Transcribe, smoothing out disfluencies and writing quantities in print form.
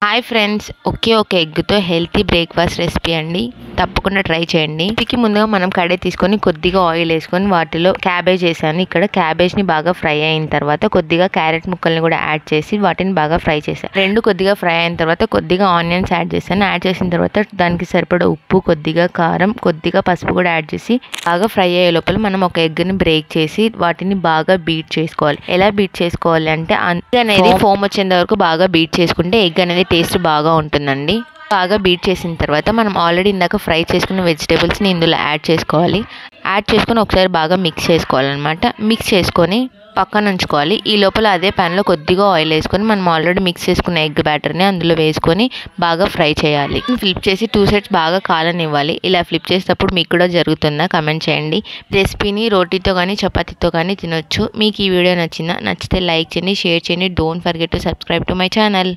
Hi friends, ఒకే ఒక ఎగ్తో healthy breakfast recipe అండి. తప్పకుండా ట్రై చేయండి. వీటికి ముందుగా మనం కడాయి తీసుకొని కొద్దిగా ఆయిల్ వేసుకొని వాటిలో క్యాబేజ్ వేసాను. ఇక్కడ క్యాబేజ్ని బాగా ఫ్రై అయిన తర్వాత కొద్దిగా క్యారెట్ ముక్కల్ని కూడా యాడ్ చేసి వాటిని బాగా ఫ్రై చేశాను. రెండు కొద్దిగా ఫ్రై అయిన తర్వాత కొద్దిగా ఆనియన్స్ యాడ్ చేశాను. యాడ్ చేసిన తర్వాత దానికి సరిపడా ఉప్పు, కొద్దిగా కారం, కొద్దిగా పసుపు కూడా యాడ్ చేసి బాగా ఫ్రై అయ్యే లోపల మనం ఒక ఎగ్ని బ్రేక్ చేసి వాటిని బాగా బీట్ చేసుకోవాలి. ఎలా బీట్ చేసుకోవాలి అంటే ఎగ్ అనేది ఫోమ్ వచ్చేంత వరకు బాగా బీట్ చేసుకుంటే ఎగ్ అనేది టేస్ట్ బాగా ఉంటుందండి. బాగా బీట్ చేసిన తర్వాత మనం ఆల్రెడీ ఇందాక ఫ్రై చేసుకున్న వెజిటేబుల్స్ని ఇందులో యాడ్ చేసుకోవాలి. యాడ్ చేసుకొని ఒకసారి బాగా మిక్స్ చేసుకోవాలన్నమాట. మిక్స్ చేసుకొని పక్కన ఉంచుకోవాలి. ఈ లోపల అదే ప్యాన్లో కొద్దిగా ఆయిల్ వేసుకొని మనం ఆల్రెడీ మిక్స్ చేసుకున్న ఎగ్ బ్యాటర్ని అందులో వేసుకొని బాగా ఫ్రై చేయాలి. ఫ్లిప్ చేసి 2 సైడ్స్ బాగా కాలనివ్వాలి. ఇలా ఫ్లిప్ చేసేటప్పుడు మీకు కూడా జరుగుతుందా కమెంట్ చేయండి. రెసిపీని రోటీతో కానీ చపాతీతో కానీ తినొచ్చు. మీకు ఈ వీడియో నచ్చితే లైక్ చేయండి, షేర్ చేయండి. Don't forget to subscribe to my channel.